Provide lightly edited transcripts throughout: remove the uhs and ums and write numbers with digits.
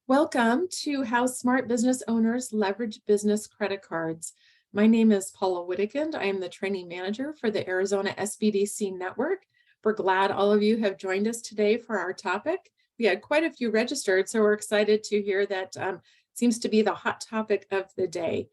Welcome to How Smart Business Owners Leverage Business Credit Cards. My name is Paula Whittekind. I am the training manager for the Arizona SBDC network. We're glad all of you have joined us today for our topic. We had quite a few registered, so we're excited to hear that seems to be the hot topic of the day.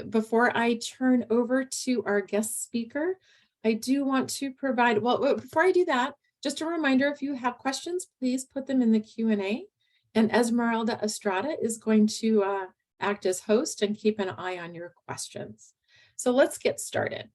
Before I turn over to our guest speaker, I do want to provide, before I do that, just a reminder, if you have questions, please put them in the Q&A. And Esmeralda Estrada is going to act as host and keep an eye on your questions. So let's get started.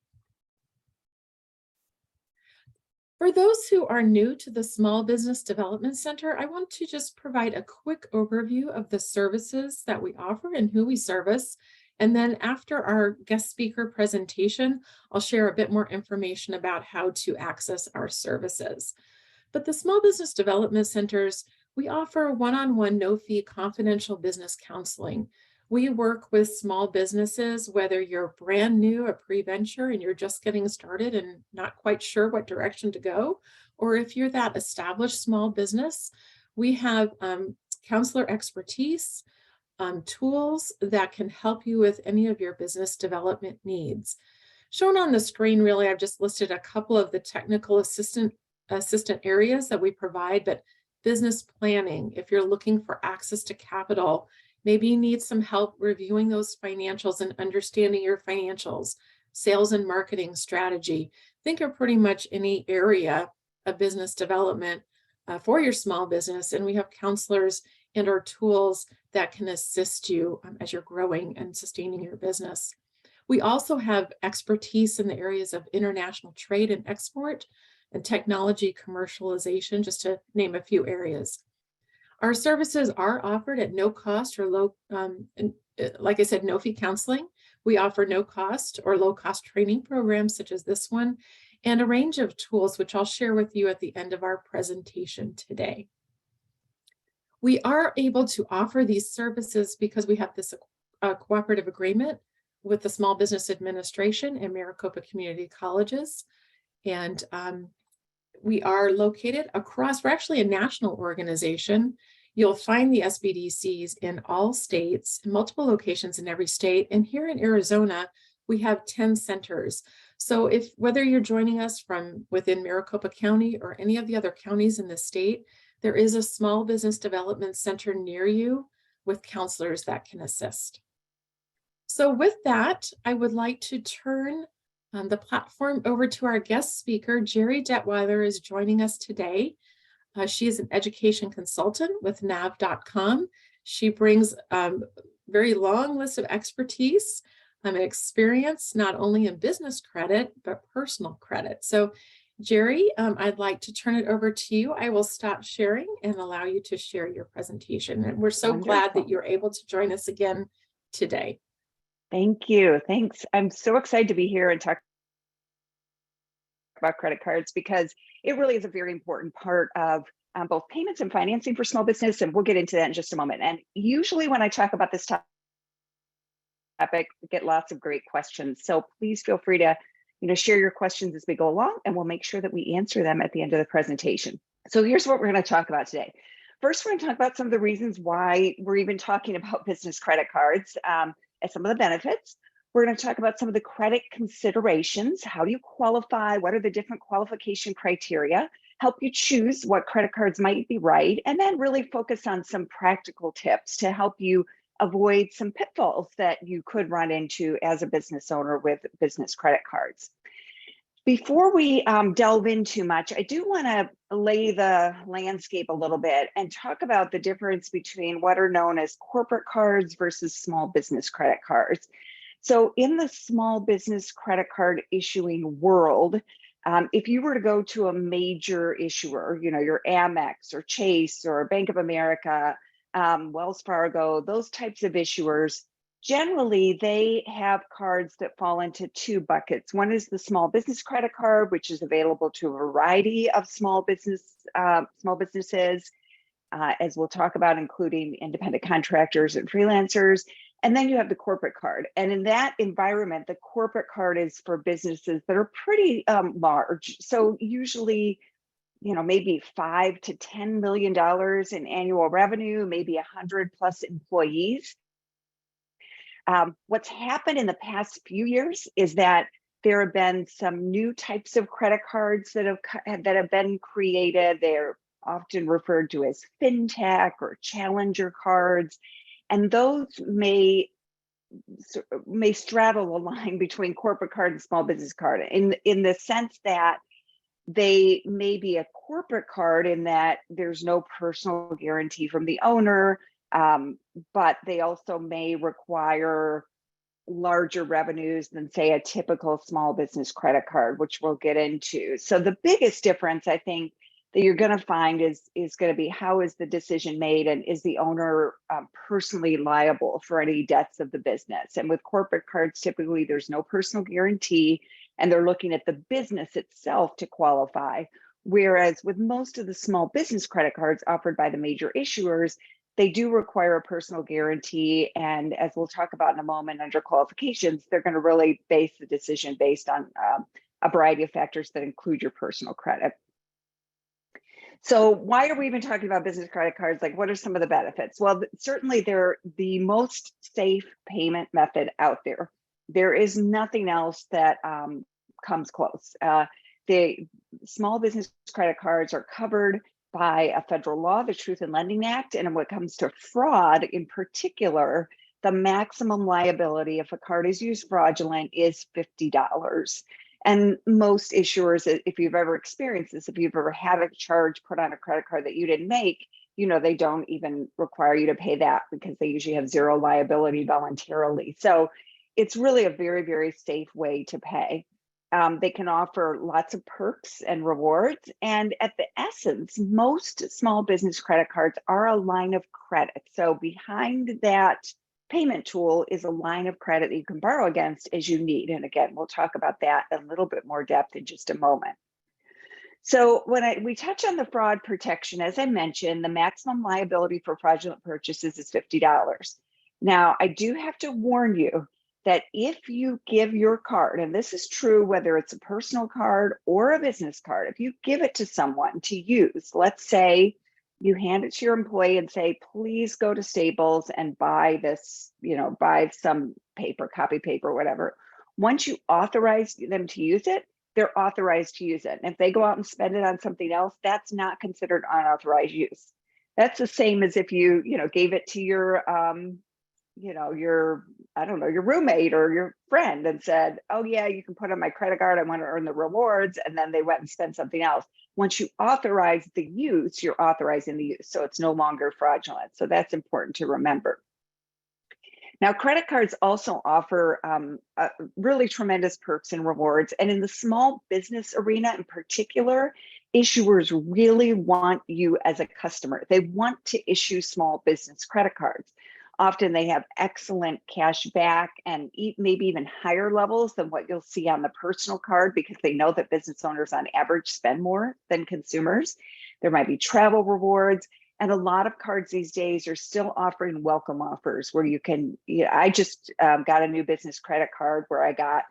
For those who are new to the Small Business Development Center, I want to just provide a quick overview of the services that we offer and who we service. And then after our guest speaker presentation, I'll share a bit more information about how to access our services. But the Small Business Development Centers, we offer one-on-one, no-fee confidential business counseling. We work with small businesses, whether you're brand new, a pre-venture, and you're just getting started and not quite sure what direction to go, or if you're that established small business, we have counselor expertise, tools that can help you with any of your business development needs. Shown on the screen, really, I've just listed a couple of the technical assistant areas that we provide, but business planning, if you're looking for access to capital, maybe you need some help reviewing those financials and understanding your financials, sales and marketing strategy. Think of pretty much any area of business development for your small business, and we have counselors and our tools that can assist you as you're growing and sustaining your business. We also have expertise in the areas of international trade and export, and technology commercialization, just to name a few areas. Our services are offered at no cost or low, like I said, no fee counseling. We offer no cost or low cost training programs such as this one, and a range of tools, which I'll share with you at the end of our presentation today. We are able to offer these services because we have this cooperative agreement with the Small Business Administration and Maricopa Community Colleges. And we are located across, we're actually a national organization. You'll find the SBDCs in all states, in multiple locations in every state. And here in Arizona, we have 10 centers. So whether you're joining us from within Maricopa County or any of the other counties in the state, there is a small business development center near you with counselors that can assist. So with that, I would like to turn the platform over to our guest speaker. Gerri Detweiler is joining us today. She is an education consultant with nav.com. She brings a very long list of expertise and experience, not only in business credit, but personal credit. So Gerri, I'd like to turn it over to you. I will stop sharing and allow you to share your presentation. And we're so glad that you're able to join us again today. Thank you. Thanks. I'm so excited to be here and talk about credit cards because it really is a very important part of both payments and financing for small business. And we'll get into that in just a moment. And usually when I talk about this topic, we get lots of great questions. So please feel free to share your questions as we go along, and we'll make sure that we answer them at the end of the presentation. So here's what we're going to talk about today. First, we're going to talk about some of the reasons why we're even talking about business credit cards. And some of the benefits. We're going to talk about some of the credit considerations. How do you qualify? What are the different qualification criteria? Help you choose what credit cards might be right. And then really focus on some practical tips to help you avoid some pitfalls that you could run into as a business owner with business credit cards. Before we delve in too much, I do want to lay the landscape a little bit and talk about the difference between what are known as corporate cards versus small business credit cards. So in the small business credit card issuing world, if you were to go to a major issuer, your Amex or Chase or Bank of America, Wells Fargo, those types of issuers, generally, they have cards that fall into two buckets. One is the small business credit card, which is available to a variety of small businesses, as we'll talk about, including independent contractors and freelancers. And then you have the corporate card. And in that environment, the corporate card is for businesses that are pretty large. So usually maybe $5 to $10 million in annual revenue, maybe 100+ employees. What's happened in the past few years is that there have been some new types of credit cards that have been created. They're often referred to as fintech or challenger cards, and those may straddle the line between corporate card and small business card in the sense that they may be a corporate card in that there's no personal guarantee from the owner, but they also may require larger revenues than, say, a typical small business credit card, which we'll get into. So the biggest difference, I think, that you're going to find is going to be, how is the decision made, and is the owner personally liable for any debts of the business? And with corporate cards, typically there's no personal guarantee, and they're looking at the business itself to qualify. Whereas with most of the small business credit cards offered by the major issuers, they do require a personal guarantee. And as we'll talk about in a moment under qualifications, they're going to really base the decision based on a variety of factors that include your personal credit. So why are we even talking about business credit cards? Like, what are some of the benefits? Well, certainly they're the most safe payment method out there. There is nothing else that comes close. The small business credit cards are covered by a federal law, the Truth in Lending Act. And when it comes to fraud in particular, the maximum liability if a card is used fraudulent is $50. And most issuers, if you've ever experienced this, if you've ever had a charge put on a credit card that you didn't make, they don't even require you to pay that, because they usually have zero liability voluntarily. So it's really a very, very safe way to pay. They can offer lots of perks and rewards. And at the essence, most small business credit cards are a line of credit. So behind that payment tool is a line of credit that you can borrow against as you need. And again, we'll talk about that in a little bit more depth in just a moment. So when we touch on the fraud protection, as I mentioned, the maximum liability for fraudulent purchases is $50. Now, I do have to warn you that if you give your card, and this is true whether it's a personal card or a business card, if you give it to someone to use, let's say you hand it to your employee and say, please go to Staples and buy this, buy some paper, copy paper, whatever. Once you authorize them to use it, they're authorized to use it. And if they go out and spend it on something else, that's not considered unauthorized use. That's the same as if you, gave it to your, your roommate or your friend and said, oh yeah, you can put on my credit card, I want to earn the rewards. And then they went and spent something else. Once you authorize the use, you're authorizing the use. So it's no longer fraudulent. So that's important to remember. Now, credit cards also offer really tremendous perks and rewards. And in the small business arena in particular, issuers really want you as a customer. They want to issue small business credit cards. Often they have excellent cash back and maybe even higher levels than what you'll see on the personal card, because they know that business owners on average spend more than consumers. There might be travel rewards. And a lot of cards these days are still offering welcome offers where you can, I just got a new business credit card where I got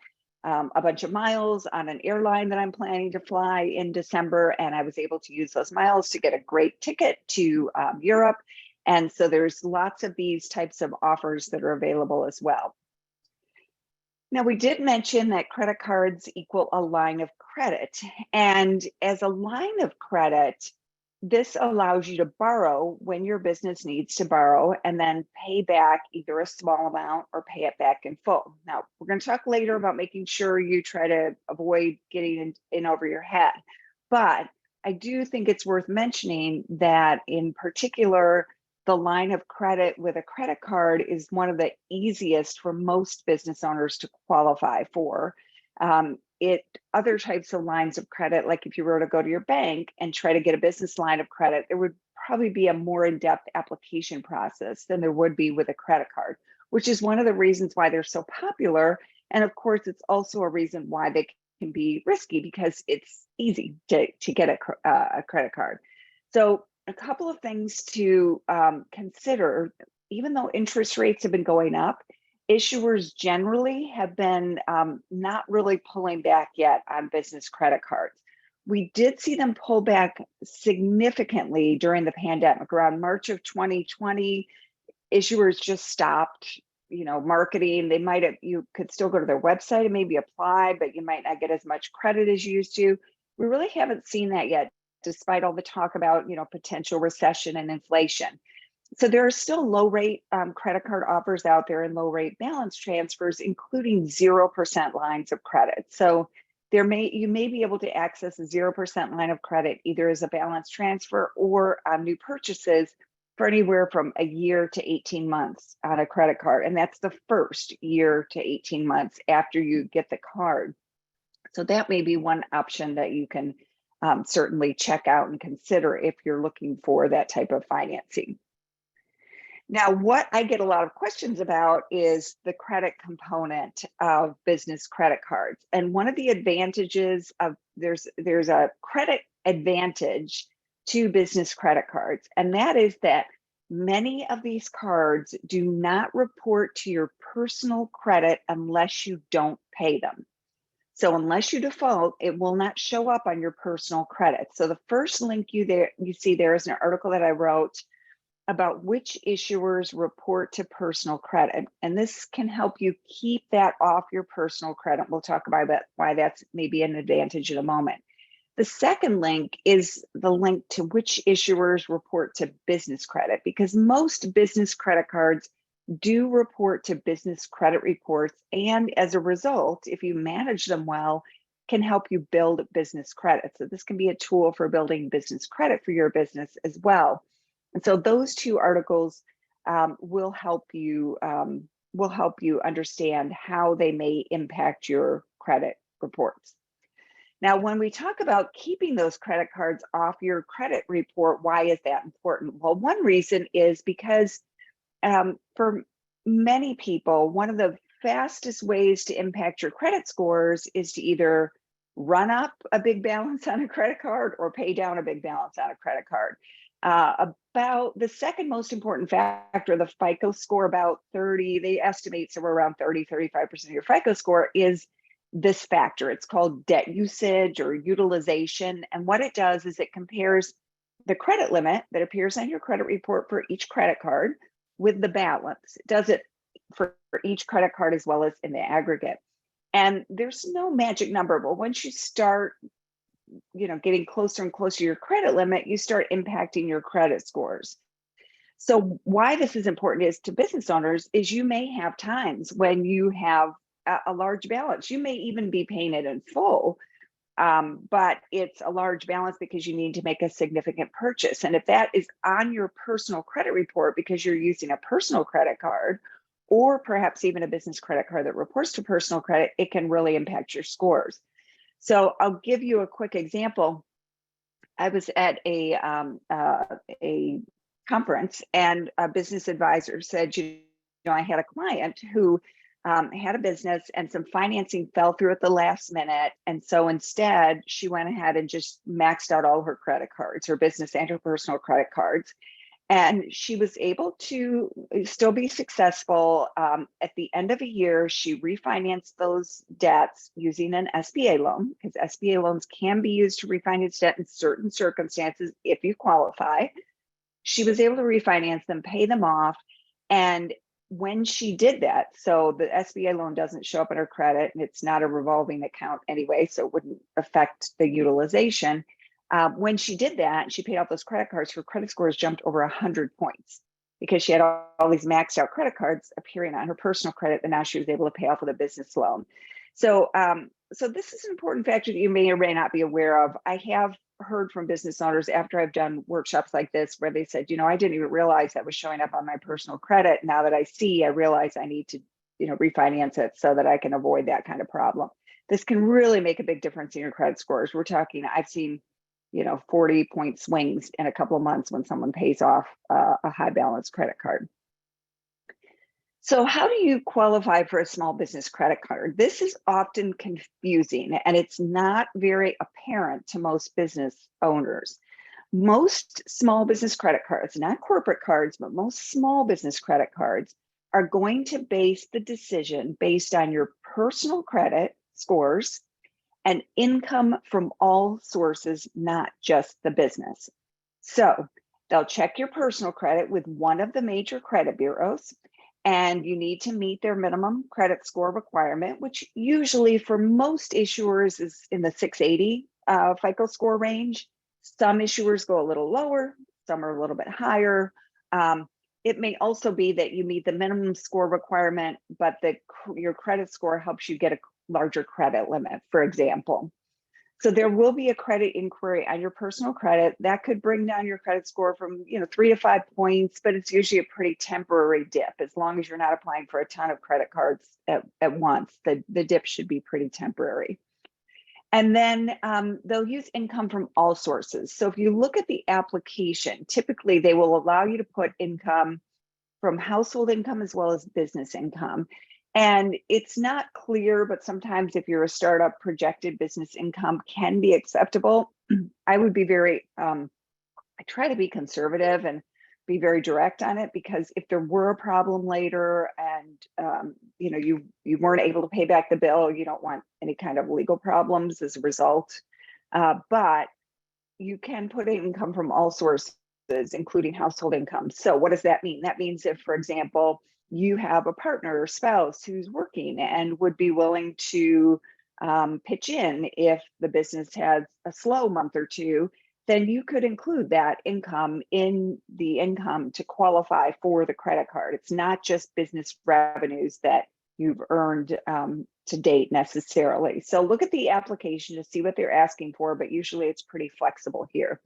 a bunch of miles on an airline that I'm planning to fly in December. And I was able to use those miles to get a great ticket to Europe. And so there's lots of these types of offers that are available as well. Now, we did mention that credit cards equal a line of credit. And as a line of credit, this allows you to borrow when your business needs to borrow and then pay back either a small amount or pay it back in full. Now, we're going to talk later about making sure you try to avoid getting in over your head. But I do think it's worth mentioning that in particular, the line of credit with a credit card is one of the easiest for most business owners to qualify for. Other types of lines of credit, like if you were to go to your bank and try to get a business line of credit, there would probably be a more in-depth application process than there would be with a credit card, which is one of the reasons why they're so popular. And of course, it's also a reason why they can be risky, because it's easy to get a credit card. So a couple of things to consider: even though interest rates have been going up, issuers generally have been not really pulling back yet on business credit cards. We did see them pull back significantly during the pandemic. Around March of 2020, issuers just stopped, marketing. They might have, you could still go to their website and maybe apply, but you might not get as much credit as you used to. We really haven't seen that yet, despite all the talk about, potential recession and inflation. So there are still low rate credit card offers out there and low rate balance transfers, including 0% lines of credit. So you may be able to access a 0% line of credit either as a balance transfer or new purchases for anywhere from a year to 18 months on a credit card. And that's the first year to 18 months after you get the card. So that may be one option that you can certainly check out and consider if you're looking for that type of financing. Now, what I get a lot of questions about is the credit component of business credit cards. And one of the advantages of there's a credit advantage to business credit cards, and that is that many of these cards do not report to your personal credit unless you don't pay them. So unless you default, it will not show up on your personal credit. So the first link you see there is an article that I wrote about which issuers report to personal credit. And this can help you keep that off your personal credit. We'll talk about that, why that's maybe an advantage in a moment. The second link is the link to which issuers report to business credit, because most business credit cards do report to business credit reports. And as a result, if you manage them well, can help you build business credit. So this can be a tool for building business credit for your business as well. And so those two articles will help you understand how they may impact your credit reports. Now, when we talk about keeping those credit cards off your credit report, why is that important? Well, one reason is because for many people, one of the fastest ways to impact your credit scores is to either run up a big balance on a credit card or pay down a big balance on a credit card. About the second most important factor, the FICO score, about 30, they estimate somewhere around 30-35% of your FICO score is this factor. It's called debt usage or utilization. And what it does is it compares the credit limit that appears on your credit report for each credit card with the balance. It does it for each credit card as well as in the aggregate. And there's no magic number, but once you start getting closer and closer to your credit limit, you start impacting your credit scores. So why this is important is to business owners is you may have times when you have a large balance. You may even be paying it in full, but it's a large balance because you need to make a significant purchase. And if that is on your personal credit report because you're using a personal credit card, or perhaps even a business credit card that reports to personal credit, it can really impact your scores. So I'll give you a quick example. I was at a conference and a business advisor said, I had a client who had a business and some financing fell through at the last minute. And so instead, she went ahead and just maxed out all her credit cards, her business and her personal credit cards. And she was able to still be successful. At the end of a year, she refinanced those debts using an SBA loan, because SBA loans can be used to refinance debt in certain circumstances if you qualify. She was able to refinance them, pay them off. And when she did that, so the SBA loan doesn't show up in her credit, and it's not a revolving account anyway, so it wouldn't affect the utilization. When she did that, she paid off those credit cards, her credit scores jumped over 100 points because she had all these maxed out credit cards appearing on her personal credit, and now she was able to pay off with a business loan. So, so this is an important factor that you may or may not be aware of. I have heard from business owners after I've done workshops like this where they said, I didn't even realize that was showing up on my personal credit. Now that I realize I need to, refinance it so that I can avoid that kind of problem. This can really make a big difference in your credit scores. We're talking, I've seen 40-point swings in a couple of months when someone pays off a high balance credit card. So how do you qualify for a small business credit card? This is often confusing and it's not very apparent to most business owners. Most small business credit cards, not corporate cards, but most small business credit cards are going to base the decision based on your personal credit scores and income from all sources, not just the business. So they'll check your personal credit with one of the major credit bureaus, and you need to meet their minimum credit score requirement, which usually for most issuers is in the 680 FICO score range. Some issuers go a little lower, some are a little bit higher. It may also be that you meet the minimum score requirement, but your credit score helps you get a larger credit limit, for example. So there will be a credit inquiry on your personal credit that could bring down your credit score from 3 to 5 points, but it's usually a pretty temporary dip. As long as you're not applying for a ton of credit cards at once, the dip should be pretty temporary. And then they'll use income from all sources. So if you look at the application, typically they will allow you to put income from household income as well as business income. And it's not clear, but sometimes if you're a startup, projected business income can be acceptable. I would be I try to be conservative and be very direct on it, because if there were a problem later and you weren't able to pay back the bill, you don't want any kind of legal problems as a result. But you can put income from all sources, including household income. So what does that mean? That means if, for example, you have a partner or spouse who's working and would be willing to pitch in if the business has a slow month or two, then you could include that income in the income to qualify for the credit card. It's not just business revenues that you've earned to date necessarily. So look at the application to see what they're asking for, but usually it's pretty flexible here.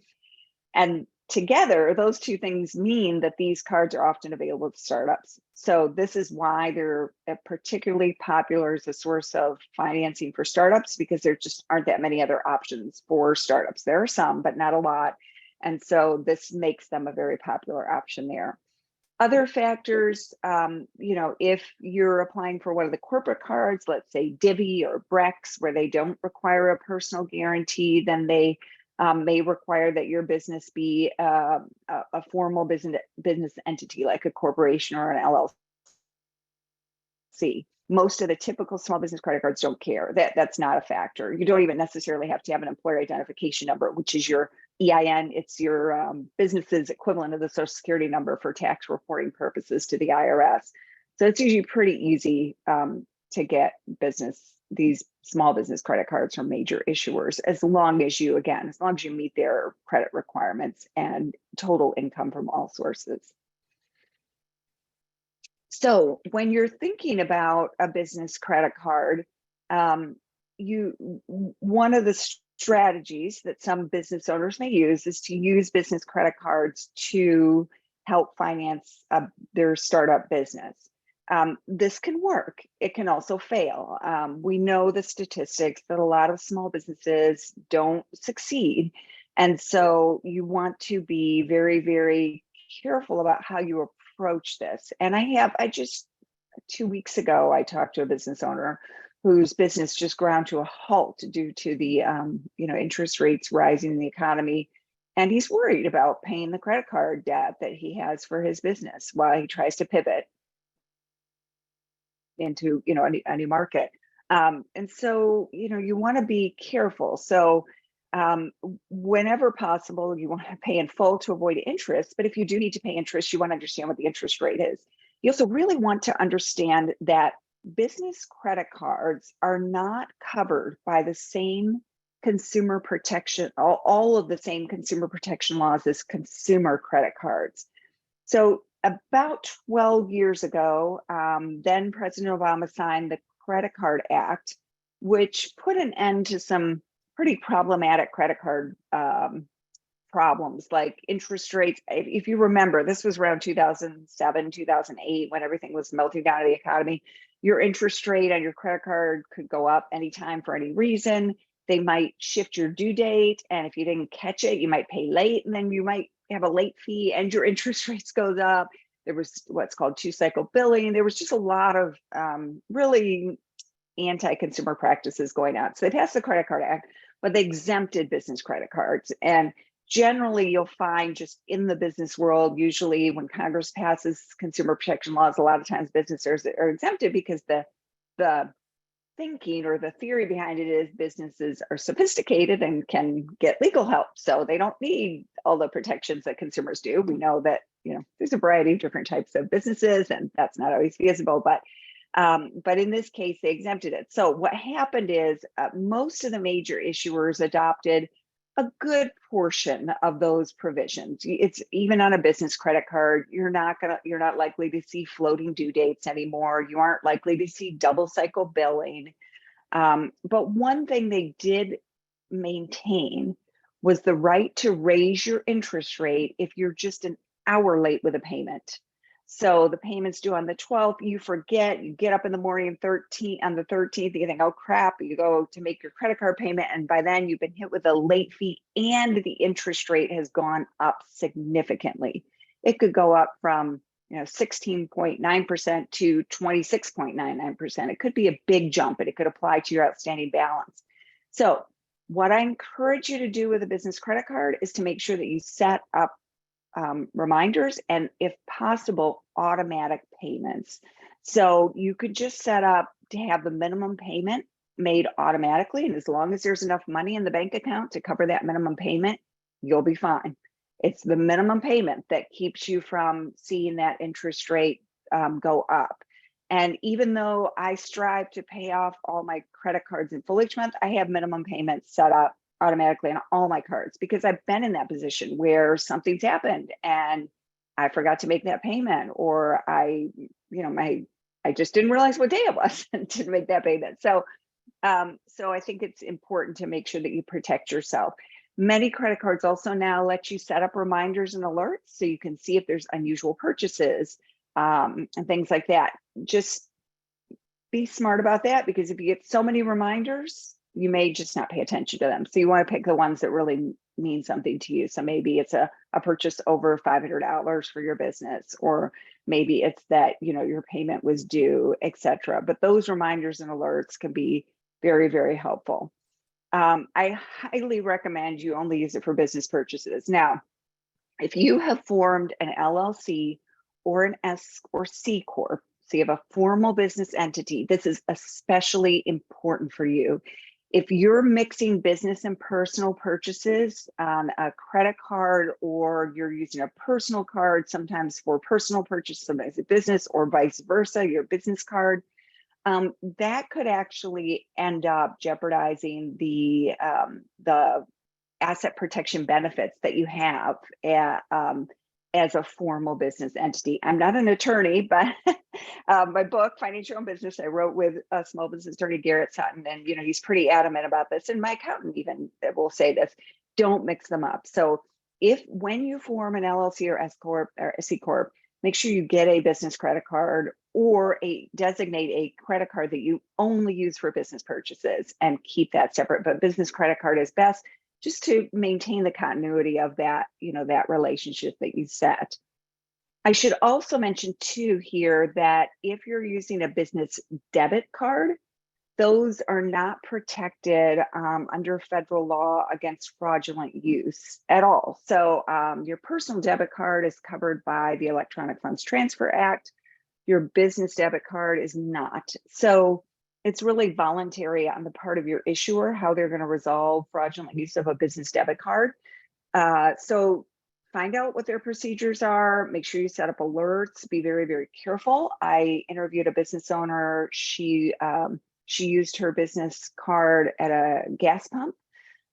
And together, those two things mean that these cards are often available to startups. So this is why they're particularly popular as a source of financing for startups, because there just aren't that many other options for startups. There are some, but not a lot. And so this makes them a very popular option there. Other factors, if you're applying for one of the corporate cards, let's say Divvy or Brex, where they don't require a personal guarantee, then they may require that your business be a formal business entity, like a corporation or an LLC. Most of the typical small business credit cards don't care. That's not a factor. You don't even necessarily have to have an employer identification number, which is your EIN. It's your business's equivalent of the Social Security number for tax reporting purposes to the IRS. So it's usually pretty easy to get these small business credit cards from major issuers, as long as you meet their credit requirements and total income from all sources. So when you're thinking about a business credit card, one of the strategies that some business owners may use is to use business credit cards to help finance their startup business. This can work. It can also fail. We know the statistics that a lot of small businesses don't succeed. And so you want to be very, very careful about how you approach this. And I just 2 weeks ago, I talked to a business owner whose business just ground to a halt due to the interest rates rising in the economy. And he's worried about paying the credit card debt that he has for his business while he tries to pivot into a new market. And so you want to be careful. So whenever possible, you want to pay in full to avoid interest. But if you do need to pay interest, you want to understand what the interest rate is. You also really want to understand that business credit cards are not covered by the same consumer protection, all of the same consumer protection laws as consumer credit cards. So about 12 years ago, then President Obama signed the Credit Card Act, which put an end to some pretty problematic credit card problems, like interest rates. If you remember, this was around 2007, 2008, when everything was melting down in the economy. Your interest rate on your credit card could go up anytime for any reason. They might shift your due date, and if you didn't catch it, you might pay late, and then you might have a late fee and your interest rates goes up. There was what's called 2-cycle billing. There was just a lot of really anti-consumer practices going on. So they passed the Credit Card Act, but they exempted business credit cards. And generally, you'll find just in the business world, usually when Congress passes consumer protection laws, a lot of times businesses are exempted because the thinking or the theory behind it is businesses are sophisticated and can get legal help. So they don't need all the protections that consumers do. We know that, there's a variety of different types of businesses and that's not always feasible, but in this case, they exempted it. So what happened is most of the major issuers adopted a good portion of those provisions. It's even on a business credit card, you're not likely to see floating due dates anymore. You aren't likely to see double cycle billing. But one thing they did maintain was the right to raise your interest rate if you're just an hour late with a payment. So the payment's due on the 12th, you forget, you get up in the morning on the 13th, you think, oh crap, you go to make your credit card payment. And by then you've been hit with a late fee and the interest rate has gone up significantly. It could go up from 16.9% to 26.99%. It could be a big jump and it could apply to your outstanding balance. So what I encourage you to do with a business credit card is to make sure that you set up reminders and, if possible, automatic payments. So you could just set up to have the minimum payment made automatically. And as long as there's enough money in the bank account to cover that minimum payment, you'll be fine. It's the minimum payment that keeps you from seeing that interest rate go up. And even though I strive to pay off all my credit cards in full each month, I have minimum payments set up automatically on all my cards because I've been in that position where something's happened and I forgot to make that payment, or I just didn't realize what day it was and didn't make that payment. So I think it's important to make sure that you protect yourself. Many credit cards also now let you set up reminders and alerts so you can see if there's unusual purchases and things like that. Just be smart about that, because if you get so many reminders, you may just not pay attention to them. So you want to pick the ones that really mean something to you. So maybe it's a purchase over $500 for your business, or maybe it's that, your payment was due, etc. But those reminders and alerts can be very, very helpful. I highly recommend you only use it for business purchases. Now, if you have formed an LLC or an S or C Corp, so you have a formal business entity, this is especially important for you. If you're mixing business and personal purchases on a credit card, or you're using a personal card, sometimes for personal purchase, sometimes a business, or vice versa, your business card, that could actually end up jeopardizing the asset protection benefits that you have as a formal business entity. I'm not an attorney, but my book, Finding Your Own Business, I wrote with a small business attorney, Garrett Sutton, and he's pretty adamant about this. And my accountant even will say this: don't mix them up. So when you form an LLC or S Corp or a C Corp, make sure you get a business credit card, or designate a credit card that you only use for business purchases and keep that separate. But business credit card is best, just to maintain the continuity of that, that relationship that you set. I should also mention too here that if you're using a business debit card, those are not protected under federal law against fraudulent use at all. So your personal debit card is covered by the Electronic Funds Transfer Act. Your business debit card is not. So it's really voluntary on the part of your issuer how they're going to resolve fraudulent use of a business debit card. So find out what their procedures are. Make sure you set up alerts. Be very, very careful. I interviewed a business owner. She used her business card at a gas pump.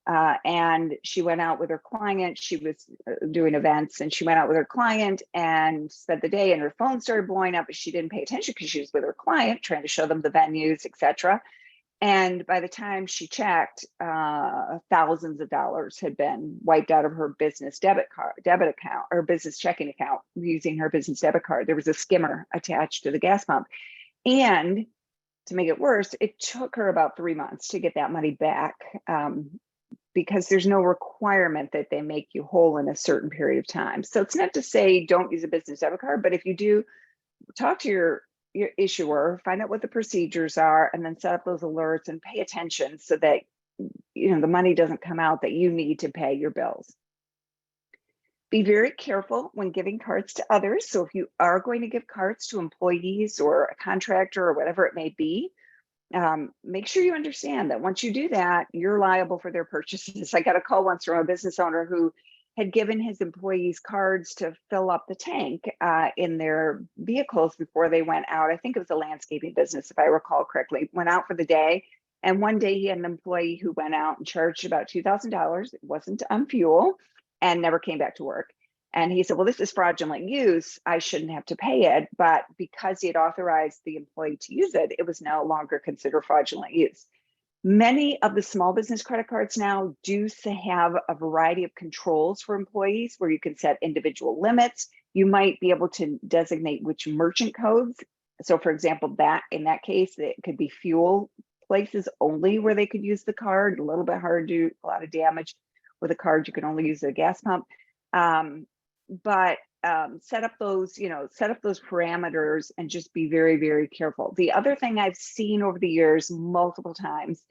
And she went out with her client. She was doing events, and she went out with her client and spent the day, and her phone started blowing up, but she didn't pay attention because she was with her client trying to show them the venues, etc. And by the time she checked, thousands of dollars had been wiped out of her business debit account, or business checking account, using her business debit card. There was a skimmer attached to the gas pump. And to make it worse, it took her about 3 months to get that money back, because there's no requirement that they make you whole in a certain period of time. So it's not to say don't use a business debit card, but if you do, talk to your issuer, find out what the procedures are, and then set up those alerts and pay attention so that the money doesn't come out that you need to pay your bills. Be very careful when giving cards to others. So if you are going to give cards to employees or a contractor or whatever it may be, make sure you understand that once you do that, you're liable for their purchases. I got a call once from a business owner who had given his employees cards to fill up the tank in their vehicles before they went out. I think it was a landscaping business, if I recall correctly, went out for the day. And one day he had an employee who went out and charged about $2,000. It wasn't on fuel and never came back to work. And he said, well, this is fraudulent use. I shouldn't have to pay it. But because he had authorized the employee to use it, it was no longer considered fraudulent use. Many of the small business credit cards now do have a variety of controls for employees where you can set individual limits. You might be able to designate which merchant codes. So for example, that in that case, it could be fuel places only where they could use the card. A little bit hard to do a lot of damage with a card. You can only use a gas pump. But set up those, set up those parameters and just be very, very careful. The other thing I've seen over the years multiple times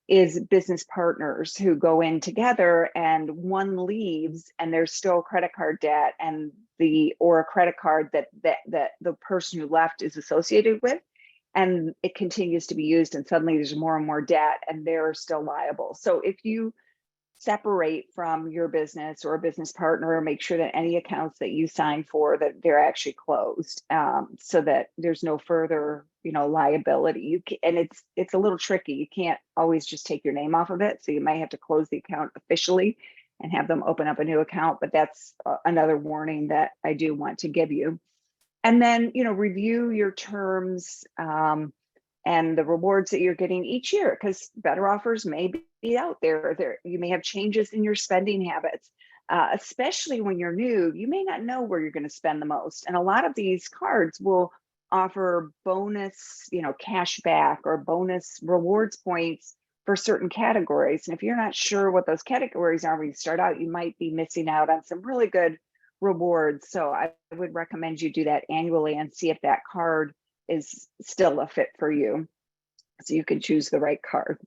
is business partners who go in together and one leaves and there's still credit card debt and or a credit card that the person who left is associated with, and it continues to be used and suddenly there's more and more debt and they're still liable. So if you separate from your business or a business partner, make sure that any accounts that you sign for that they're actually closed, so that there's no further liability. And it's a little tricky. You can't always just take your name off of it, so you might have to close the account officially and have them open up a new account. But that's another warning that I do want to give you. And then review your terms and the rewards that you're getting each year, because better offers may be out there. You may have changes in your spending habits, especially when you're new. You may not know where you're going to spend the most. And a lot of these cards will offer bonus, cash back or bonus rewards points for certain categories. And if you're not sure what those categories are when you start out, you might be missing out on some really good rewards. So I would recommend you do that annually and see if that card is still a fit for you, so you can choose the right card.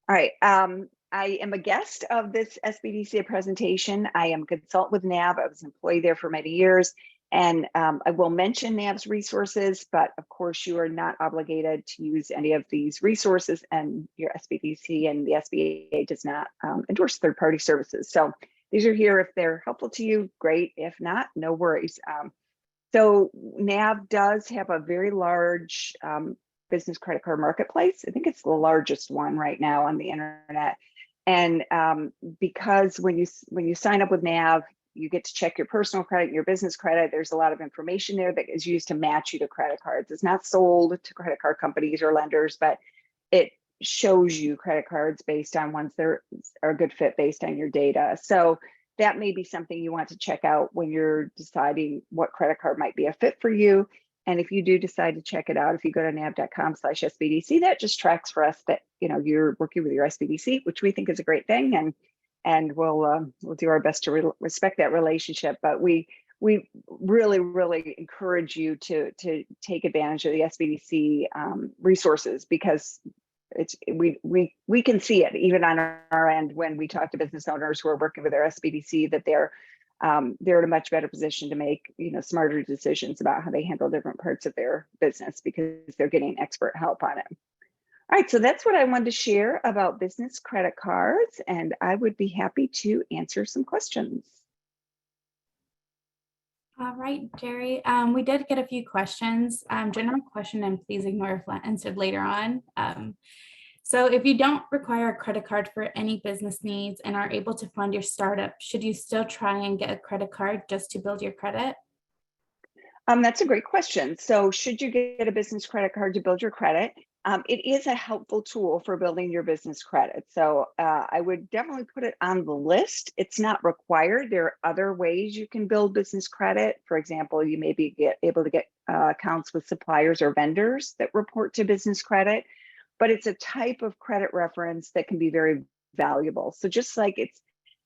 All right. I am a guest of this SBDC presentation. I am a consultant with NAB. I was an employee there for many years, and I will mention NAB's resources, but of course you are not obligated to use any of these resources, and your SBDC and the SBA does not endorse third-party services. So these are here if they're helpful to you, great. If not, no worries. So NAB does have a very large business credit card marketplace. I think it's the largest one right now on the internet. And because when you sign up with NAB, you get to check your personal credit, your business credit. There's a lot of information there that is used to match you to credit cards. It's not sold to credit card companies or lenders, but it shows you credit cards based on ones that are a good fit based on your data. So that may be something you want to check out when you're deciding what credit card might be a fit for you. And if you do decide to check it out, if you go to nab.com/SBDC, that just tracks for us that you're working with your SBDC, which we think is a great thing, and we'll do our best to respect that relationship. But we really, really encourage you to take advantage of the SBDC resources, because we can see it even on our end when we talk to business owners who are working with their SBDC, that they're in a much better position to make smarter decisions about how they handle different parts of their business because they're getting expert help on it. All right, so that's what I wanted to share about business credit cards, and I would be happy to answer some questions. All right, Gerri, we did get a few questions. General question, and please ignore if answered later on. So if you don't require a credit card for any business needs and are able to fund your startup, should you still try and get a credit card just to build your credit? That's a great question. So should you get a business credit card to build your credit? It is a helpful tool for building your business credit. So I would definitely put it on the list. It's not required. There are other ways you can build business credit. For example, you may be able to get accounts with suppliers or vendors that report to business credit, but it's a type of credit reference that can be very valuable. So just like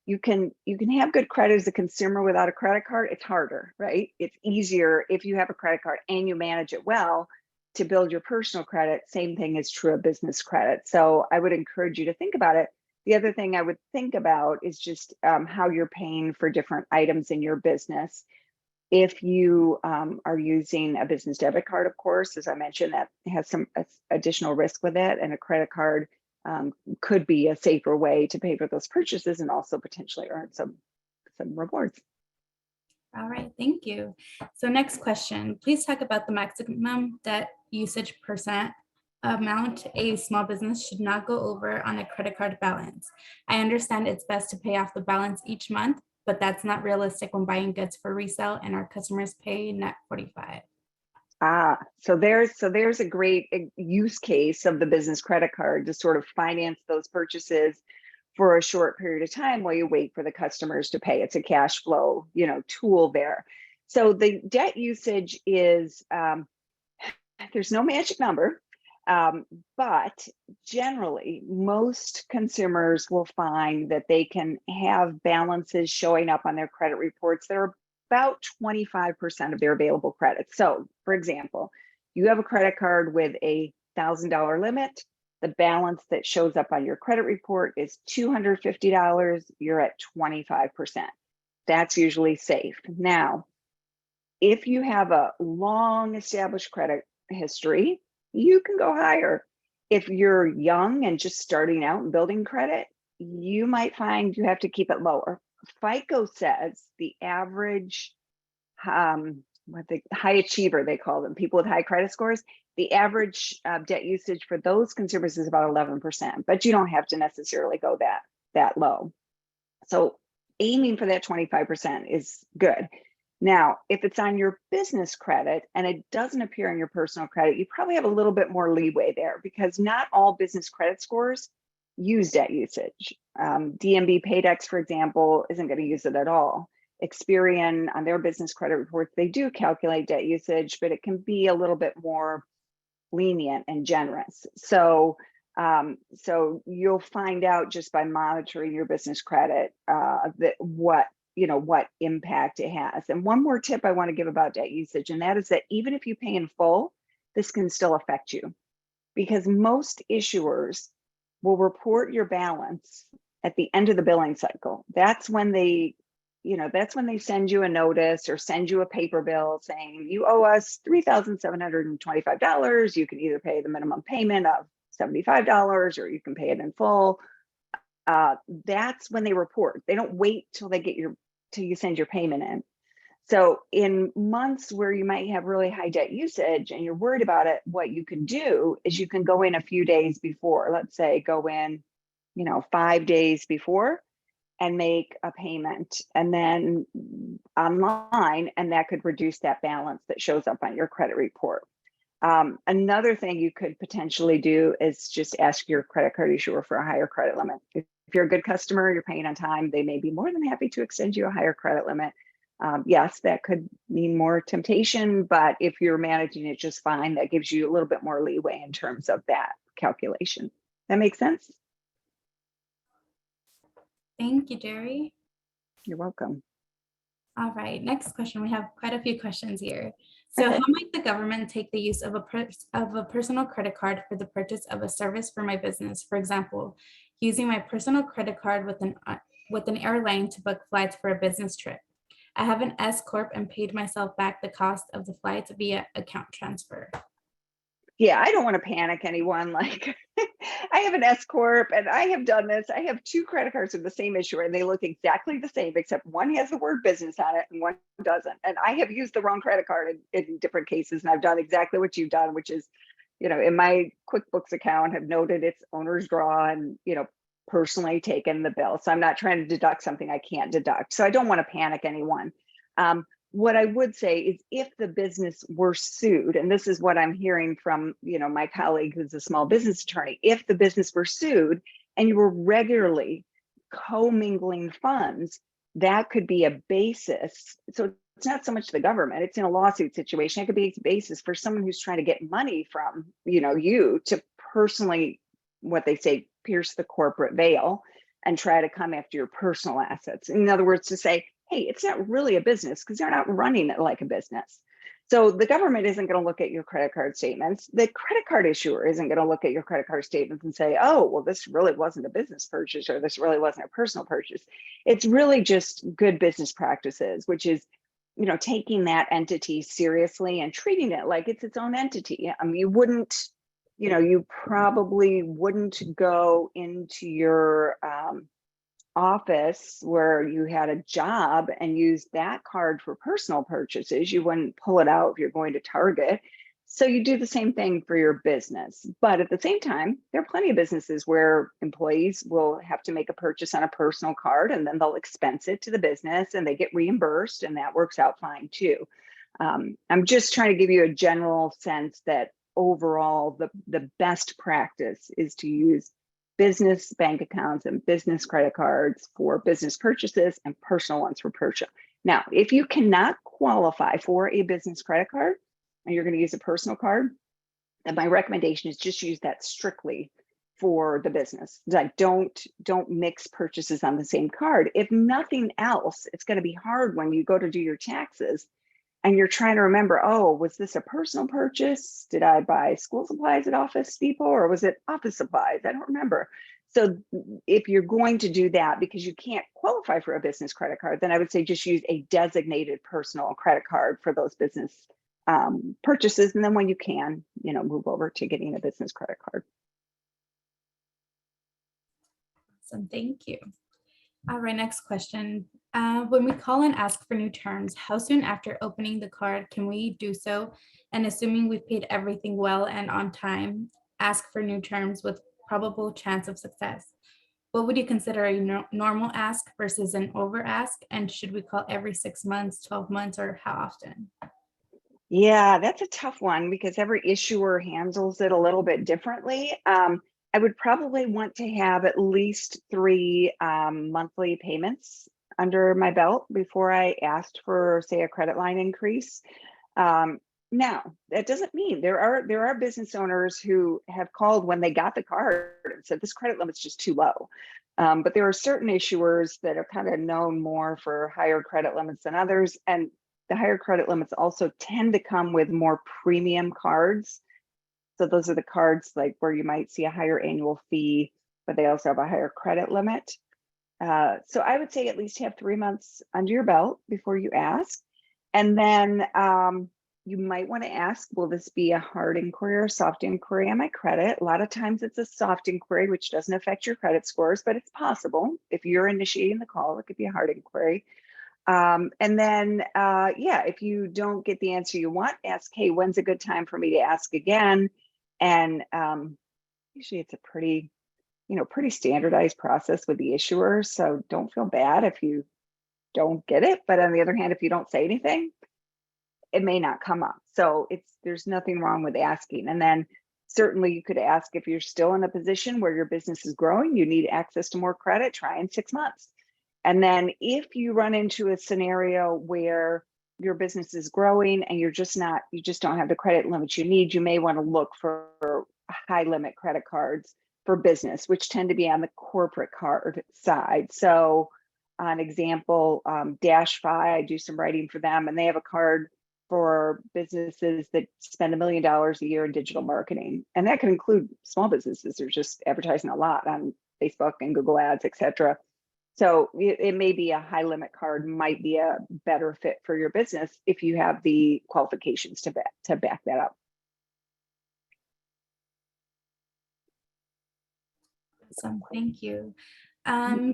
you can have good credit as a consumer without a credit card, it's harder, right? It's easier if you have a credit card and you manage it well to build your personal credit. Same thing is true of business credit. So I would encourage you to think about it. The other thing I would think about is just how you're paying for different items in your business. If you are using a business debit card, of course, as I mentioned, that has some additional risk with it, and a credit card could be a safer way to pay for those purchases and also potentially earn some rewards. All right, thank you. So next question, please talk about the maximum debt usage percent amount a small business should not go over on a credit card balance. I understand it's best to pay off the balance each month, but that's not realistic when buying goods for resale and our customers pay net 45. So there's a great use case of the business credit card to sort of finance those purchases for a short period of time while you wait for the customers to pay. It's a cash flow, tool there. So the debt usage is, there's no magic number, but generally most consumers will find that they can have balances showing up on their credit reports that are about 25% of their available credit. So for example, you have a credit card with a $1,000 limit. The balance that shows up on your credit report is $250. You're at 25%. That's usually safe. Now, if you have a long established credit history, you can go higher. If you're young and just starting out and building credit, you might find you have to keep it lower. FICO says the average, high achiever, they call them, people with high credit scores, the average debt usage for those consumers is about 11%, but you don't have to necessarily go that low. So aiming for that 25% is good. Now, if it's on your business credit and it doesn't appear on your personal credit, you probably have a little bit more leeway there because not all business credit scores use debt usage. DMB Paydex, for example, isn't going to use it at all. Experian, on their business credit reports, they do calculate debt usage, but it can be a little bit more lenient and generous. So you'll find out just by monitoring your business credit that what impact it has. And one more tip I want to give about debt usage, and that is that even if you pay in full, this can still affect you because most issuers will report your balance at the end of the billing cycle. That's when they send you a notice or send you a paper bill saying you owe us $3,725. You can either pay the minimum payment of $75 or you can pay it in full. That's when they report. They don't wait till you send your payment in. So in months where you might have really high debt usage and you're worried about it, what you can do is you can go in a few days before. Let's say go in, 5 days before and make a payment and then online, and that could reduce that balance that shows up on your credit report. Another thing you could potentially do is just ask your credit card issuer for a higher credit limit. If you're a good customer, you're paying on time, they may be more than happy to extend you a higher credit limit. Yes, that could mean more temptation, but if you're managing it just fine, that gives you a little bit more leeway in terms of that calculation. That makes sense? Thank you, Gerri. You're welcome. All right, next question. We have quite a few questions here. So how might the government take the use of a personal credit card for the purchase of a service for my business? For example, using my personal credit card with an airline to book flights for a business trip. I have an S Corp and paid myself back the cost of the flights via account transfer. Yeah, I don't want to panic anyone. Like I have an S Corp and I have done this. I have 2 credit cards with the same issuer and they look exactly the same, except one has the word business on it and one doesn't. And I have used the wrong credit card in different cases. And I've done exactly what you've done, which is, in my QuickBooks account have noted its owner's draw and, personally taken the bill. So I'm not trying to deduct something I can't deduct. So I don't want to panic anyone. What I would say is if the business were sued, and this is what I'm hearing from, my colleague who's a small business attorney, if the business were sued and you were regularly commingling funds, that could be a basis. So it's not so much the government, it's in a lawsuit situation. It could be a basis for someone who's trying to get money from, you to personally, what they say, pierce the corporate veil and try to come after your personal assets. In other words, to say, hey, it's not really a business because they're not running it like a business. So the government isn't going to look at your credit card statements. The credit card issuer isn't going to look at your credit card statements and say, oh, well, this really wasn't a business purchase or this really wasn't a personal purchase. It's really just good business practices, which is taking that entity seriously and treating it like it's its own entity. You wouldn't, you probably wouldn't go into your office where you had a job and use that card for personal purchases. You wouldn't pull it out if you're going to Target. So you do the same thing for your business. But at the same time, there are plenty of businesses where employees will have to make a purchase on a personal card and then they'll expense it to the business and they get reimbursed, and that works out fine too. I'm just trying to give you a general sense that overall the best practice is to use business bank accounts and business credit cards for business purchases and personal ones for purchase. Now, if you cannot qualify for a business credit card and you're going to use a personal card, then my recommendation is just use that strictly for the business. Like don't mix purchases on the same card. If nothing else, it's going to be hard when you go to do your taxes and you're trying to remember, oh, was this a personal purchase? Did I buy school supplies at Office Depot, or was it office supplies? I don't remember. So if you're going to do that because you can't qualify for a business credit card, then I would say just use a designated personal credit card for those business purchases. And then when you can, move over to getting a business credit card. Awesome, thank you. All right, next question. When we call and ask for new terms, how soon after opening the card can we do so? And assuming we've paid everything well and on time, ask for new terms with probable chance of success. What would you consider a normal ask versus an over ask? And should we call every 6 months, 12 months, or how often? Yeah, that's a tough one because every issuer handles it a little bit differently. I would probably want to have at least 3 monthly payments under my belt before I asked for, say, a credit line increase. Now, that doesn't mean there are business owners who have called when they got the card and said this credit limit's just too low. But there are certain issuers that are kind of known more for higher credit limits than others, and the higher credit limits also tend to come with more premium cards. So those are the cards like where you might see a higher annual fee, but they also have a higher credit limit. So I would say at least have 3 months under your belt before you ask. And then you might want to ask, will this be a hard inquiry or soft inquiry on my credit? A lot of times it's a soft inquiry, which doesn't affect your credit scores, but it's possible. If you're initiating the call, it could be a hard inquiry. And then, if you don't get the answer you want, ask, hey, when's a good time for me to ask again? And usually it's a pretty standardized process with the issuer. So don't feel bad if you don't get it. But on the other hand, if you don't say anything, it may not come up. So there's nothing wrong with asking. And then certainly you could ask if you're still in a position where your business is growing, you need access to more credit, try in 6 months. And then if you run into a scenario where your business is growing and you just don't have the credit limits you need, you may want to look for high limit credit cards for business, which tend to be on the corporate card side. So an example, Dash Fi, I do some writing for them, and they have a card for businesses that spend $1 million a year in digital marketing. And that can include small businesses. They're just advertising a lot on Facebook and Google Ads, et cetera. So it may be a high limit card might be a better fit for your business if you have the qualifications to back that up. Awesome, thank you.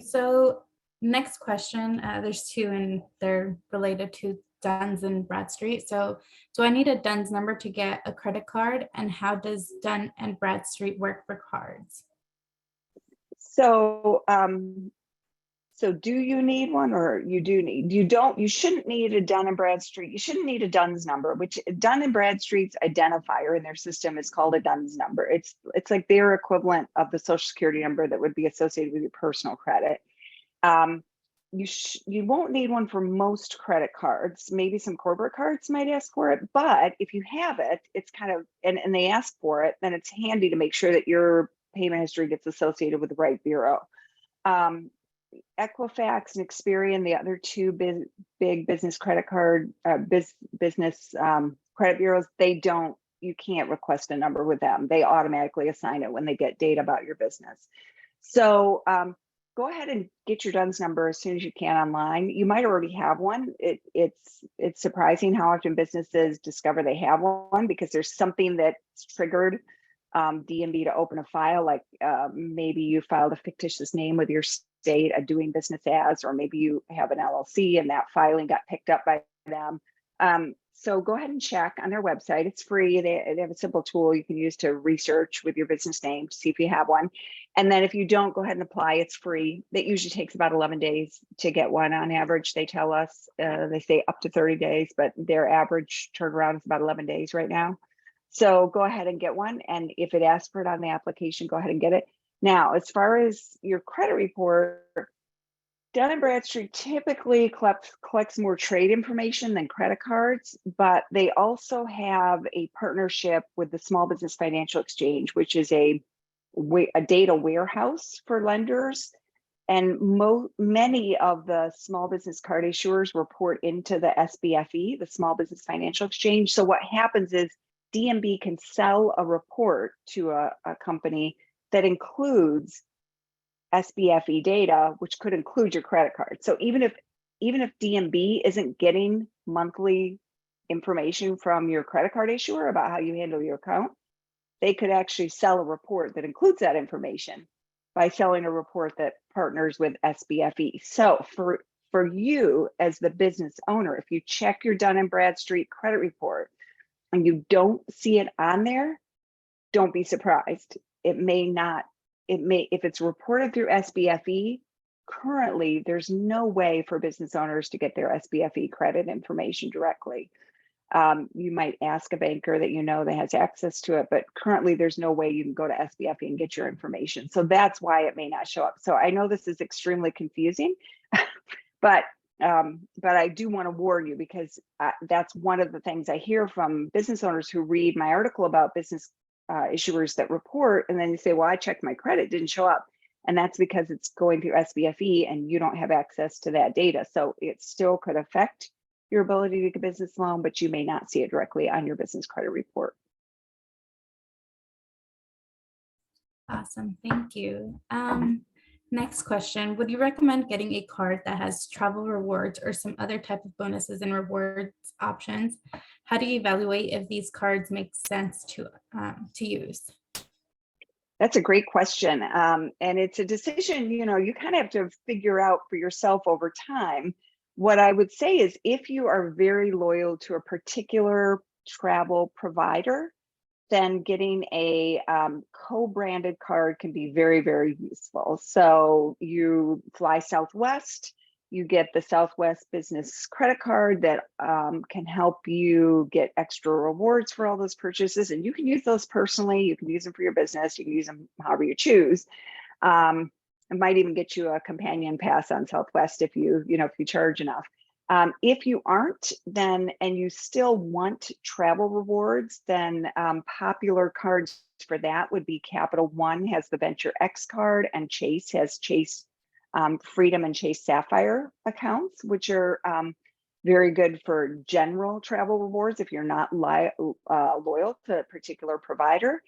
So next question, there's 2 and they're related to Duns and Bradstreet. So do I need a Duns number to get a credit card, and how does Dun and Bradstreet work for cards? So do you need one, or you shouldn't need a Dun & Bradstreet. You shouldn't need a Duns number, which Dun & Bradstreet's identifier in their system is called a Duns number. It's like their equivalent of the Social Security number that would be associated with your personal credit. You won't need one for most credit cards. Maybe some corporate cards might ask for it, but if you have it, it's kind of, and they ask for it, then it's handy to make sure that your payment history gets associated with the right bureau. Equifax and Experian, the other 2 big business credit card business credit bureaus, you can't request a number with them. They automatically assign it when they get data about your business. So go ahead and get your DUNS number as soon as you can online. You might already have one. It's surprising how often businesses discover they have one because there's something that's triggered DMB to open a file, like maybe you filed a fictitious name with your state, a doing business as, or maybe you have an LLC and that filing got picked up by them. So go ahead and check on their website. It's free. They have a simple tool you can use to research with your business name to see if you have one. And then if you don't, go ahead and apply. It's free. That usually takes about 11 days to get one on average. They tell us, they say up to 30 days, but their average turnaround is about 11 days right now. So go ahead and get one. And if it asks for it on the application, go ahead and get it. Now, as far as your credit report, Dun & Bradstreet typically collects more trade information than credit cards, but they also have a partnership with the Small Business Financial Exchange, which is a data warehouse for lenders. And many of the small business card issuers report into the SBFE, the Small Business Financial Exchange. So what happens is DMB can sell a report to a company that includes SBFE data, which could include your credit card. So even if DMB isn't getting monthly information from your credit card issuer about how you handle your account, they could actually sell a report that includes that information by selling a report that partners with SBFE. So for you as the business owner, if you check your Dun & Bradstreet credit report and you don't see it on there, don't be surprised. It may, if it's reported through SBFE, currently there's no way for business owners to get their SBFE credit information directly. You might ask a banker that you know that has access to it, but currently there's no way you can go to SBFE and get your information. So that's why it may not show up. So I know this is extremely confusing, but I do want to warn you because that's one of the things I hear from business owners who read my article about business issuers that report, and then you say, well, I checked my credit, didn't show up. And that's because it's going through SBFE and you don't have access to that data. So it still could affect your ability to get a business loan, but you may not see it directly on your business credit report. Awesome, thank you. Next question, would you recommend getting a card that has travel rewards or some other type of bonuses and rewards options? How do you evaluate if these cards make sense to use? That's a great question. And it's a decision, you kind of have to figure out for yourself over time. What I would say is if you are very loyal to a particular travel provider, then getting a co-branded card can be very, very useful. So you fly Southwest, you get the Southwest business credit card that can help you get extra rewards for all those purchases. And you can use those personally, you can use them for your business, you can use them however you choose. It might even get you a companion pass on Southwest if you charge enough. If you aren't, then, and you still want travel rewards, then popular cards for that would be Capital One has the Venture X card, and Chase has Chase Freedom and Chase Sapphire accounts, which are very good for general travel rewards if you're not loyal to a particular provider.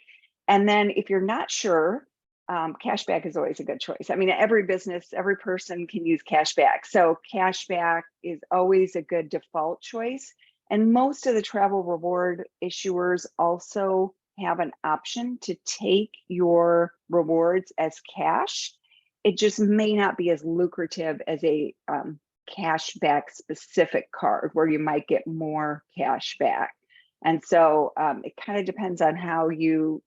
And then if you're not sure, cashback is always a good choice. I mean, every business, every person can use cashback. So cashback is always a good default choice. And most of the travel reward issuers also have an option to take your rewards as cash. It just may not be as lucrative as a cashback specific card where you might get more cash back. And so it kind of depends on how you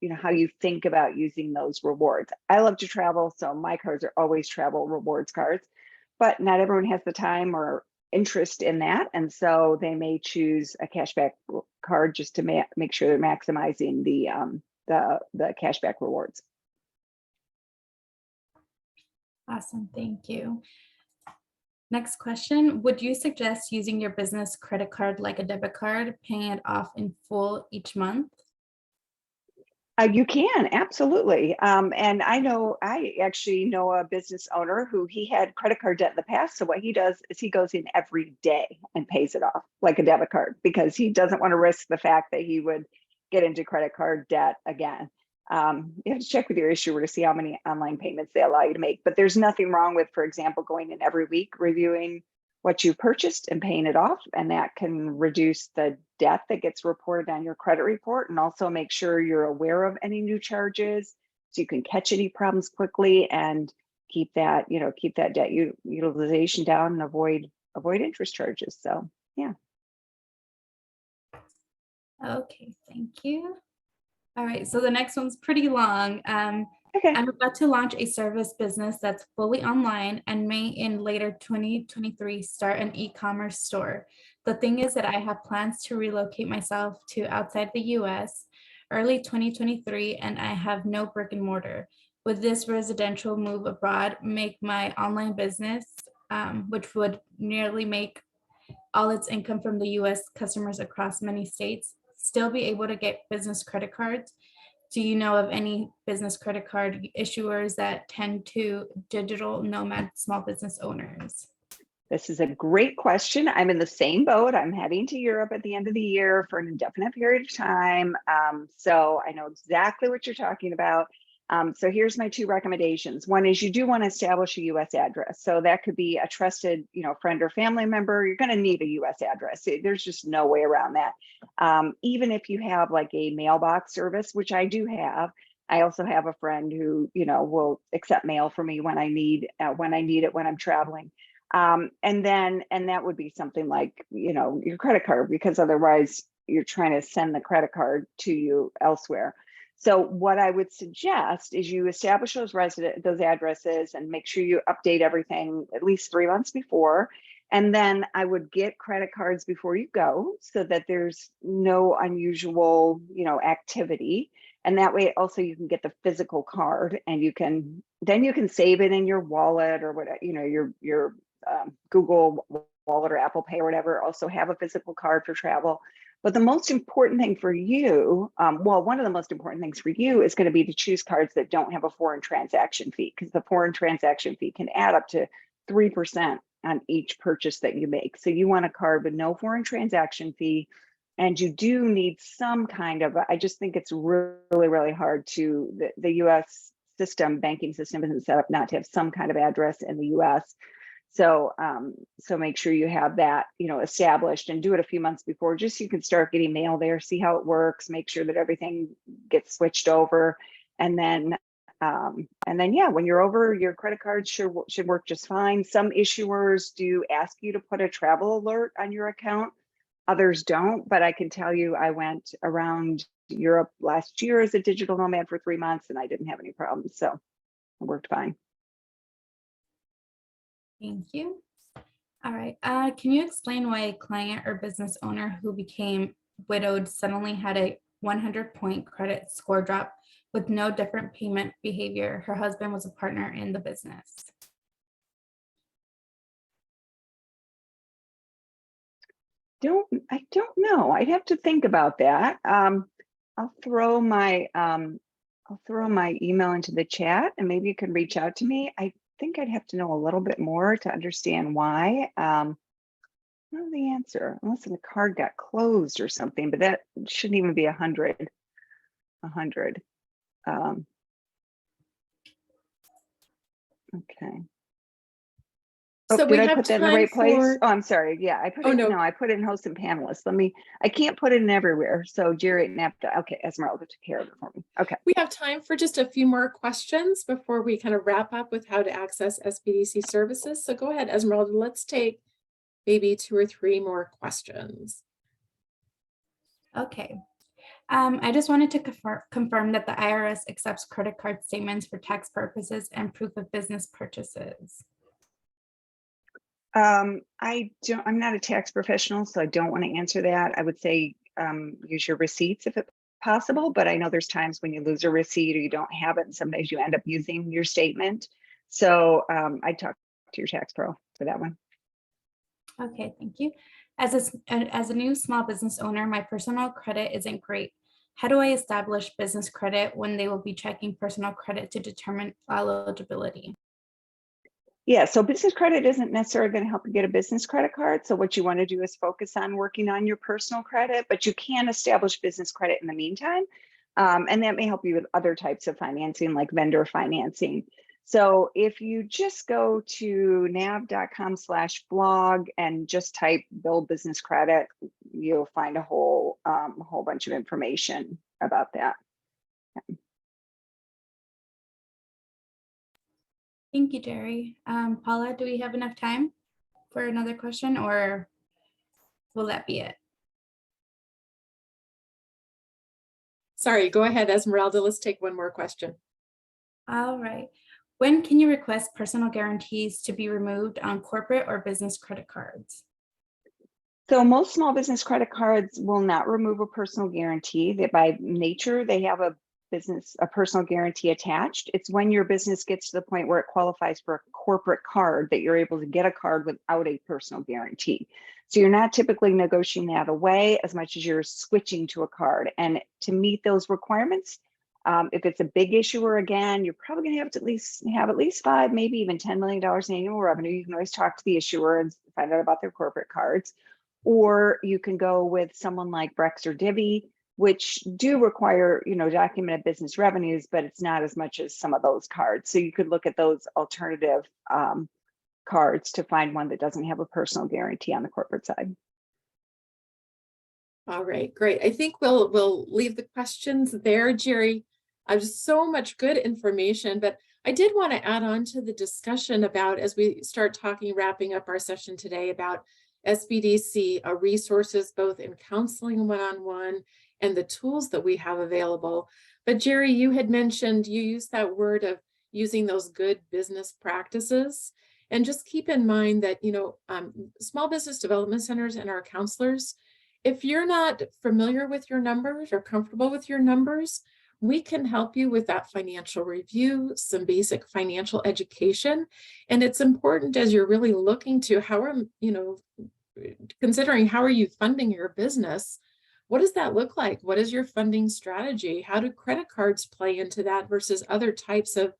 think about using those rewards. I love to travel, so my cards are always travel rewards cards, but not everyone has the time or interest in that. And so they may choose a cashback card just to make sure they're maximizing the cashback rewards. Awesome, thank you. Next question, would you suggest using your business credit card like a debit card, paying it off in full each month? You can, absolutely. And I actually know a business owner who he had credit card debt in the past. So what he does is he goes in every day and pays it off like a debit card because he doesn't want to risk the fact that he would get into credit card debt again. You have to check with your issuer to see how many online payments they allow you to make. But there's nothing wrong with, for example, going in every week, reviewing what you purchased and paying it off. And that can reduce the debt that gets reported on your credit report, and also make sure you're aware of any new charges so you can catch any problems quickly and keep that, keep that debt utilization down and avoid interest charges. So yeah. Okay, thank you. All right, so the next one's pretty long. Okay. I'm about to launch a service business that's fully online and may in later 2023 start an e-commerce store. The thing is that I have plans to relocate myself to outside the US early 2023, and I have no brick and mortar. Would this residential move abroad make my online business, which would nearly make all its income from the US customers across many states, still be able to get business credit cards? Do you know of any business credit card issuers that tend to digital nomad small business owners? This is a great question. I'm in the same boat. I'm heading to Europe at the end of the year for an indefinite period of time. So I know exactly what you're talking about. So here's my two recommendations. One is you do want to establish a US address. So that could be a trusted, friend or family member. You're going to need a US address. There's just no way around that. Even if you have like a mailbox service, which I do have. I also have a friend who, will accept mail for me when I need it when I'm traveling. And that would be something like, your credit card, because otherwise you're trying to send the credit card to you elsewhere. So what I would suggest is you establish those addresses and make sure you update everything at least 3 months before. And then I would get credit cards before you go so that there's no unusual, activity. And that way also you can get the physical card, and you can save it in your wallet or whatever, your Google Wallet or Apple Pay or whatever. Also have a physical card for travel. But the most important thing for you, one of the most important things for you is going to be to choose cards that don't have a foreign transaction fee, because the foreign transaction fee can add up to 3% on each purchase that you make. So you want a card with no foreign transaction fee. And you do need some kind of, I just think it's really, really hard the US banking system isn't set up not to have some kind of address in the US. So make sure you have that, established, and do it a few months before, just so you can start getting mail there, see how it works, make sure that everything gets switched over. And then, yeah, when you're over, your credit card should work just fine. Some issuers do ask you to put a travel alert on your account. Others don't, but I can tell you, I went around Europe last year as a digital nomad for 3 months, and I didn't have any problems. So it worked fine. Thank you. All right. Can you explain why a client or business owner who became widowed suddenly had a 100-point credit score drop with no different payment behavior? Her husband was a partner in the business. I don't know. I'd have to think about that. I'll throw my email into the chat, and maybe you can reach out to me. I think I'd have to know a little bit more to understand why. I don't know the answer, unless the card got closed or something, but that shouldn't even be 100. Okay. So did we I have put that in the time right place? for, Oh, I'm sorry. Yeah, I put it. no. No, I put it in hosts and panelists. I can't put it in everywhere. So Gerri and NAPTA. Okay, Esmeralda took care of it for me. Okay. We have time for just a few more questions before we kind of wrap up with how to access SBDC services. So go ahead, Esmeralda. Let's take maybe 2 or 3 more questions. Okay. I just wanted to confirm that the IRS accepts credit card statements for tax purposes and proof of business purchases. I'm not a tax professional, so I don't want to answer that. I would say use your receipts if it's possible, but I know there's times when you lose a receipt or you don't have it, and sometimes you end up using your statement. So I'd talk to your tax pro for that one. Okay, thank you. As a new small business owner, my personal credit isn't great. How do I establish business credit when they will be checking personal credit to determine eligibility? Yeah, so business credit isn't necessarily going to help you get a business credit card. So what you want to do is focus on working on your personal credit, but you can establish business credit in the meantime. And that may help you with other types of financing, like vendor financing. So if you just go to nav.com/blog and just type build business credit, you'll find a whole bunch of information about that. Thank you, Gerri. Paula, do we have enough time for another question, or will that be it? Sorry, go ahead, Esmeralda. Let's take one more question. All right. When can you request personal guarantees to be removed on corporate or business credit cards? So most small business credit cards will not remove a personal guarantee. That by nature, they have a personal guarantee attached. It's when your business gets to the point where it qualifies for a corporate card that you're able to get a card without a personal guarantee. So you're not typically negotiating that away as much as you're switching to a card. And to meet those requirements, if it's a big issuer, again, you're probably going to have to have at least $5, maybe even $10 million in annual revenue. You can always talk to the issuer and find out about their corporate cards. Or you can go with someone like Brex or Divvy, which do require, documented business revenues, but it's not as much as some of those cards. So you could look at those alternative cards to find one that doesn't have a personal guarantee on the corporate side. All right, great. I think we'll leave the questions there, Gerri. Just so much good information, but I did want to add on to the discussion about, as we start talking, wrapping up our session today, about SBDC resources, both in counseling one-on-one and the tools that we have available. But Gerri, you had mentioned, you used that word of using those good business practices. And just keep in mind that, small business development centers and our counselors, if you're not familiar with your numbers or comfortable with your numbers, we can help you with that financial review, some basic financial education. And it's important as you're really looking to considering how are you funding your business? What does that look like? What is your funding strategy? How do credit cards play into that versus other types of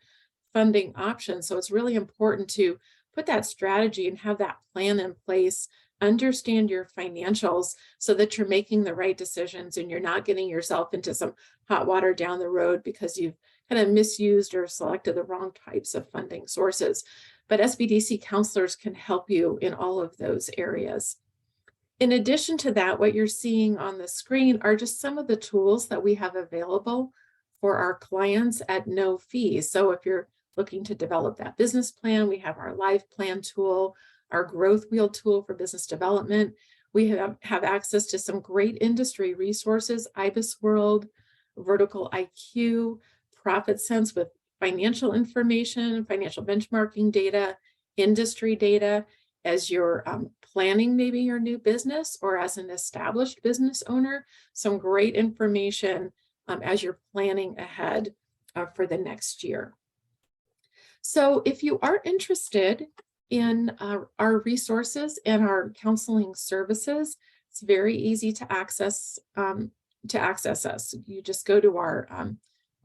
funding options? So it's really important to put that strategy and have that plan in place, understand your financials so that you're making the right decisions and you're not getting yourself into some hot water down the road because you've kind of misused or selected the wrong types of funding sources. But SBDC counselors can help you in all of those areas. In addition to that, what you're seeing on the screen are just some of the tools that we have available for our clients at no fee. So if you're looking to develop that business plan, we have our live plan tool, our growth wheel tool for business development. We have access to some great industry resources, IBIS World, Vertical IQ, Profit Sense with financial information, financial benchmarking data, industry data, as you're planning maybe your new business or as an established business owner, some great information as you're planning ahead for the next year. So if you are interested in our resources and our counseling services, it's very easy to access us. You just go to our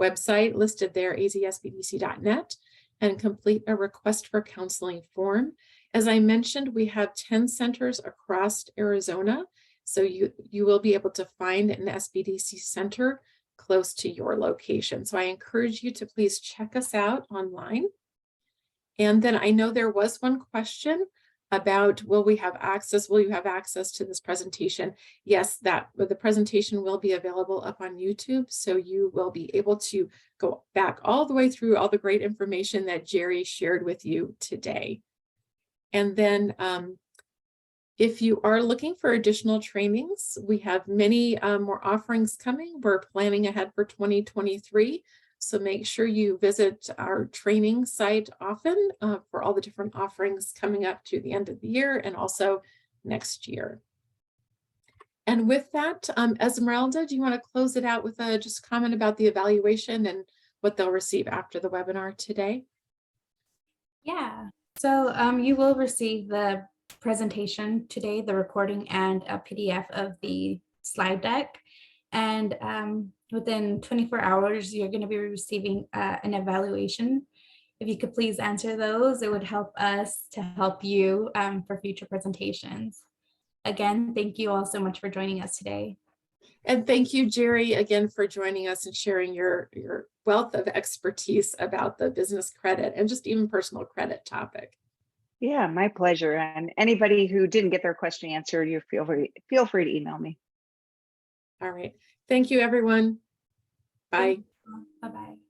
website listed there, azsbdc.net, and complete a request for counseling form. As I mentioned, we have 10 centers across Arizona, so you will be able to find an SBDC center close to your location. So I encourage you to please check us out online. And then I know there was one question about, will you have access to this presentation? Yes, the presentation will be available up on YouTube. So you will be able to go back all the way through all the great information that Gerri shared with you today. And then if you are looking for additional trainings, we have many more offerings coming. We're planning ahead for 2023. So make sure you visit our training site often for all the different offerings coming up to the end of the year and also next year. And with that, Esmeralda, do you want to close it out with just a comment about the evaluation and what they'll receive after the webinar today? Yeah, so you will receive the presentation today, the recording, and a PDF of the slide deck. And within 24 hours, you're going to be receiving an evaluation. If you could please answer those, it would help us to help you for future presentations. Again, thank you all so much for joining us today. And thank you, Gerri, again for joining us and sharing your wealth of expertise about the business credit and just even personal credit topic. Yeah, my pleasure. And anybody who didn't get their question answered, you feel free to email me. All right. Thank you, everyone. Bye. Bye-bye.